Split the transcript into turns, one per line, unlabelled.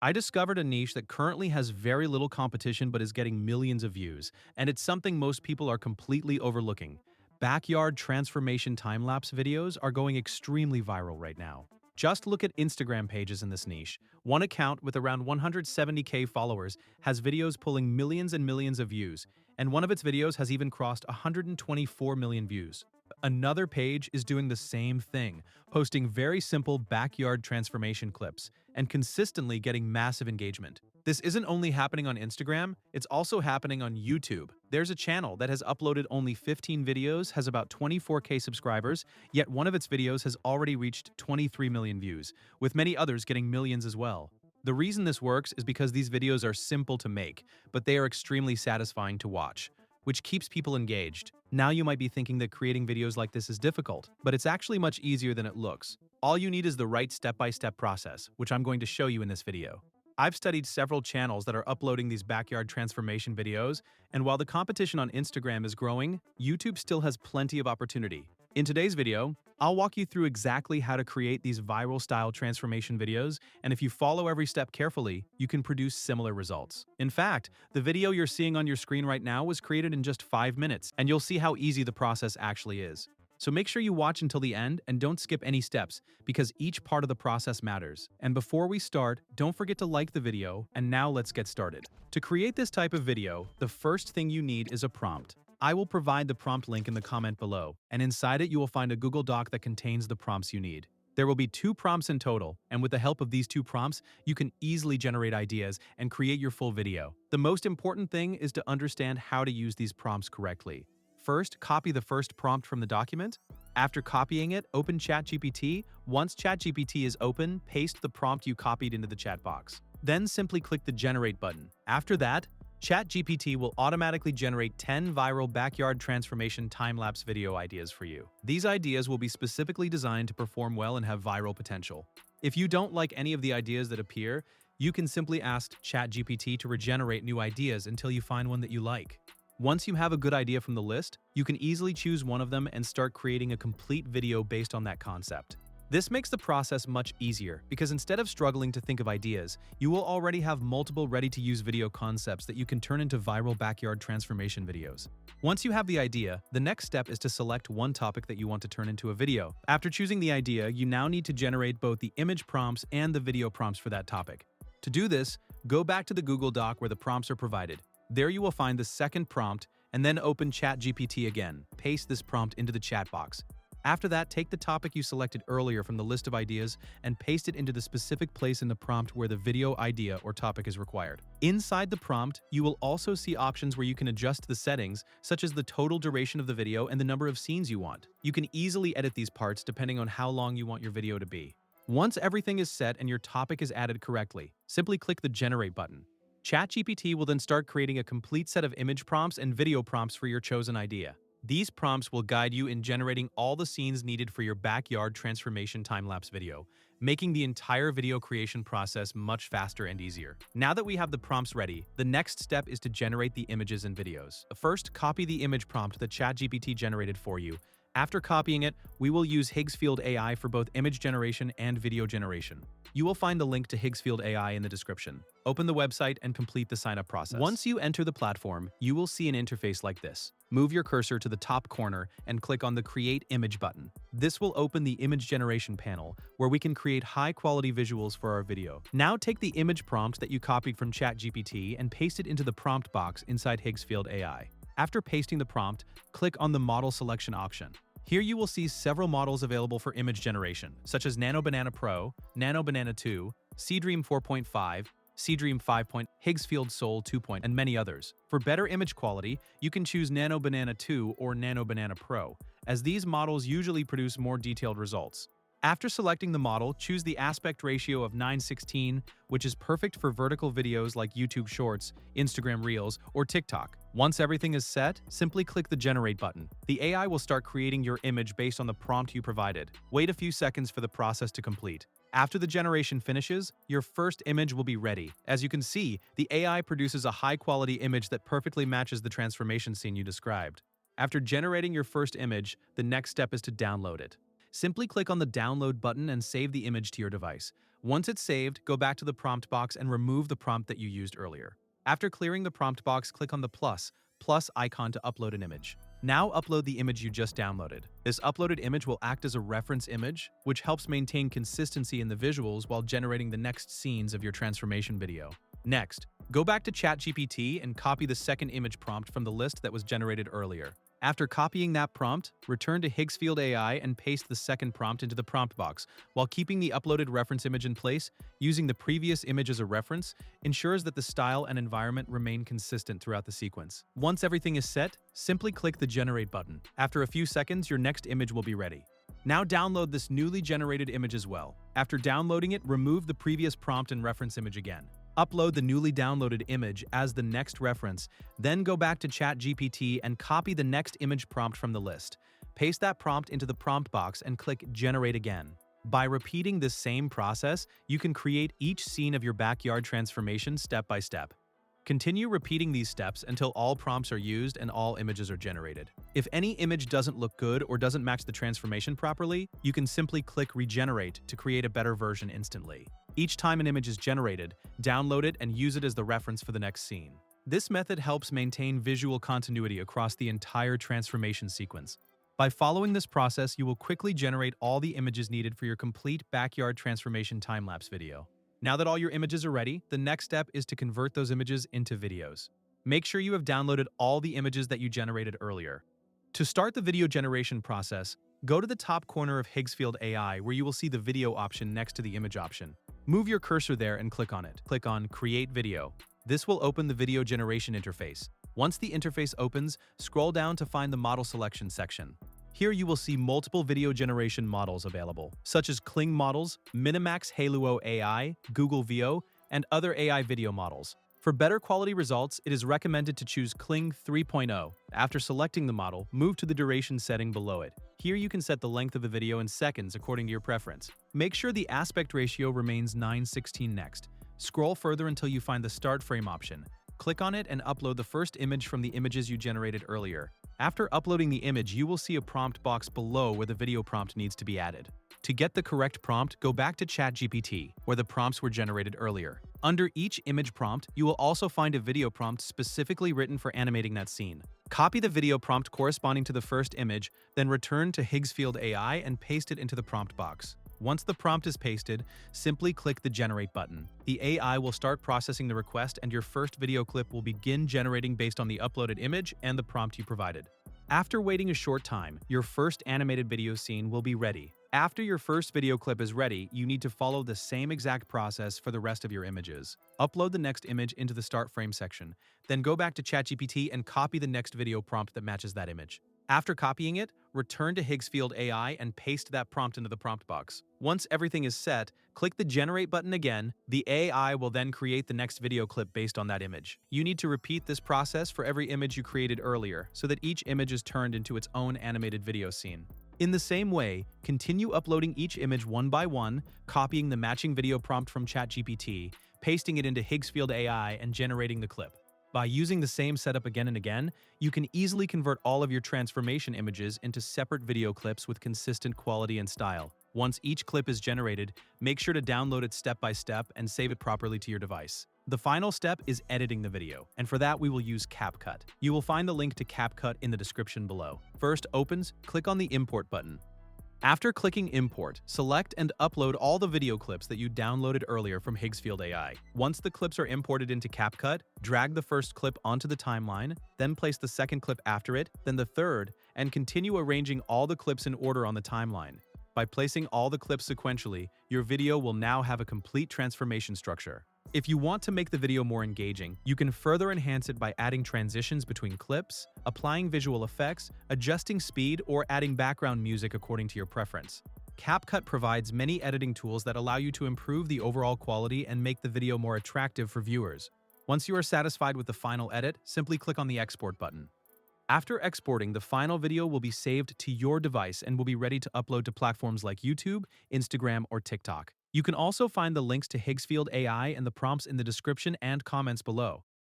I discovered a niche that currently has very little competition but is getting millions of views, and it's something most people are completely overlooking. Backyard transformation time-lapse videos are going extremely viral right now. Just look at Instagram pages in this niche. One account with around 170K followers has videos pulling millions and millions of views, and one of its videos has even crossed 124 million views. Another page is doing the same thing, posting very simple backyard transformation clips and consistently getting massive engagement. This isn't only happening on Instagram, it's also happening on YouTube. There's a channel that has uploaded only 15 videos, has about 24K subscribers, yet one of its videos has already reached 23 million views, with many others getting millions as well. The reason this works is because these videos are simple to make, but they are extremely satisfying to watch, which keeps people engaged. Now you might be thinking that creating videos like this is difficult, but it's actually much easier than it looks. All you need is the right step-by-step process, which I'm going to show you in this video. I've studied several channels that are uploading these backyard transformation videos, and while the competition on Instagram is growing, YouTube still has plenty of opportunity. In today's video, I'll walk you through exactly how to create these viral-style transformation videos, and if you follow every step carefully, you can produce similar results. In fact, the video you're seeing on your screen right now was created in just 5 minutes, and you'll see how easy the process actually is. So make sure you watch until the end and don't skip any steps, because each part of the process matters. And before we start, don't forget to like the video, and now let's get started. To create this type of video, the first thing you need is a prompt. I will provide the prompt link in the comment below, and inside it you will find a Google Doc that contains the prompts you need. There will be 2 prompts in total, and with the help of these 2 prompts, you can easily generate ideas and create your full video. The most important thing is to understand how to use these prompts correctly. First, copy the first prompt from the document. After copying it, open ChatGPT. Once ChatGPT is open, paste the prompt you copied into the chat box. Then simply click the Generate button. After that, ChatGPT will automatically generate 10 viral backyard transformation time-lapse video ideas for you. These ideas will be specifically designed to perform well and have viral potential. If you don't like any of the ideas that appear, you can simply ask ChatGPT to regenerate new ideas until you find one that you like. Once you have a good idea from the list, you can easily choose one of them and start creating a complete video based on that concept. This makes the process much easier because instead of struggling to think of ideas, you will already have multiple ready-to-use video concepts that you can turn into viral backyard transformation videos. Once you have the idea, the next step is to select one topic that you want to turn into a video. After choosing the idea, you now need to generate both the image prompts and the video prompts for that topic. To do this, go back to the Google Doc where the prompts are provided. There you will find the second prompt, and then open ChatGPT again. Paste this prompt into the chat box. After that, take the topic you selected earlier from the list of ideas and paste it into the specific place in the prompt where the video idea or topic is required. Inside the prompt, you will also see options where you can adjust the settings, such as the total duration of the video and the number of scenes you want. You can easily edit these parts depending on how long you want your video to be. Once everything is set and your topic is added correctly, simply click the Generate button. ChatGPT will then start creating a complete set of image prompts and video prompts for your chosen idea. These prompts will guide you in generating all the scenes needed for your backyard transformation time-lapse video, making the entire video creation process much faster and easier. Now that we have the prompts ready, the next step is to generate the images and videos. First, copy the image prompt that ChatGPT generated for you. After copying it, we will use Higgsfield AI for both image generation and video generation. You will find the link to Higgsfield AI in the description. Open the website and complete the sign-up process. Once you enter the platform, you will see an interface like this. Move your cursor to the top corner and click on the Create Image button. This will open the image generation panel, where we can create high-quality visuals for our video. Now take the image prompt that you copied from ChatGPT and paste it into the prompt box inside Higgsfield AI. After pasting the prompt, click on the Model Selection option. Here you will see several models available for image generation, such as Nano Banana Pro, Nano Banana 2, Seedream 4.5, Seedream 5. Higgsfield Soul 2. And many others. For better image quality, you can choose Nano Banana 2 or Nano Banana Pro, as these models usually produce more detailed results. After selecting the model, choose the aspect ratio of 9:16, which is perfect for vertical videos like YouTube Shorts, Instagram Reels, or TikTok. Once everything is set, simply click the Generate button. The AI will start creating your image based on the prompt you provided. Wait a few seconds for the process to complete. After the generation finishes, your first image will be ready. As you can see, the AI produces a high-quality image that perfectly matches the transformation scene you described. After generating your first image, the next step is to download it. Simply click on the Download button and save the image to your device. Once it's saved, go back to the prompt box and remove the prompt that you used earlier. After clearing the prompt box, click on the plus icon to upload an image. Now upload the image you just downloaded. This uploaded image will act as a reference image, which helps maintain consistency in the visuals while generating the next scenes of your transformation video. Next, go back to ChatGPT and copy the second image prompt from the list that was generated earlier. After copying that prompt, return to Higgsfield AI and paste the second prompt into the prompt box. While keeping the uploaded reference image in place, using the previous image as a reference ensures that the style and environment remain consistent throughout the sequence. Once everything is set, simply click the Generate button. After a few seconds, your next image will be ready. Now download this newly generated image as well. After downloading it, remove the previous prompt and reference image again. Upload the newly downloaded image as the next reference, then go back to ChatGPT and copy the next image prompt from the list. Paste that prompt into the prompt box and click Generate again. By repeating this same process, you can create each scene of your backyard transformation step by step. Continue repeating these steps until all prompts are used and all images are generated. If any image doesn't look good or doesn't match the transformation properly, you can simply click Regenerate to create a better version instantly. Each time an image is generated, download it and use it as the reference for the next scene. This method helps maintain visual continuity across the entire transformation sequence. By following this process, you will quickly generate all the images needed for your complete backyard transformation time-lapse video. Now that all your images are ready, the next step is to convert those images into videos. Make sure you have downloaded all the images that you generated earlier. To start the video generation process, go to the top corner of Higgsfield AI where you will see the video option next to the image option. Move your cursor there and click on it. Click on Create Video. This will open the video generation interface. Once the interface opens, scroll down to find the model selection section. Here you will see multiple video generation models available, such as Kling models, Minimax Haluo AI, Google Veo, and other AI video models. For better quality results, it is recommended to choose Kling 3.0. After selecting the model, move to the duration setting below it. Here you can set the length of the video in seconds according to your preference. Make sure the aspect ratio remains 9:16 next. Scroll further until you find the Start Frame option. Click on it and upload the first image from the images you generated earlier. After uploading the image, you will see a prompt box below where the video prompt needs to be added. To get the correct prompt, go back to ChatGPT, where the prompts were generated earlier. Under each image prompt, you will also find a video prompt specifically written for animating that scene. Copy the video prompt corresponding to the first image, then return to Higgsfield AI and paste it into the prompt box. Once the prompt is pasted, simply click the Generate button. The AI will start processing the request and your first video clip will begin generating based on the uploaded image and the prompt you provided. After waiting a short time, your first animated video scene will be ready. After your first video clip is ready, you need to follow the same exact process for the rest of your images. Upload the next image into the Start Frame section, then go back to ChatGPT and copy the next video prompt that matches that image. After copying it, return to Higgsfield AI and paste that prompt into the prompt box. Once everything is set, click the Generate button again. The AI will then create the next video clip based on that image. You need to repeat this process for every image you created earlier, so that each image is turned into its own animated video scene. In the same way, continue uploading each image one by one, copying the matching video prompt from ChatGPT, pasting it into Higgsfield AI, and generating the clip. By using the same setup again and again, you can easily convert all of your transformation images into separate video clips with consistent quality and style. Once each clip is generated, make sure to download it step by step and save it properly to your device. The final step is editing the video, and for that we will use CapCut. You will find the link to CapCut in the description below. First opens, click on the Import button. After clicking Import, select and upload all the video clips that you downloaded earlier from Higgsfield AI. Once the clips are imported into CapCut, drag the first clip onto the timeline, then place the second clip after it, then the third, and continue arranging all the clips in order on the timeline. By placing all the clips sequentially, your video will now have a complete transformation structure. If you want to make the video more engaging, you can further enhance it by adding transitions between clips, applying visual effects, adjusting speed, or adding background music according to your preference. CapCut provides many editing tools that allow you to improve the overall quality and make the video more attractive for viewers. Once you are satisfied with the final edit, simply click on the Export button. After exporting, the final video will be saved to your device and will be ready to upload to platforms like YouTube, Instagram, or TikTok. You can also find the links to Higgsfield AI and the prompts in the description and comments below.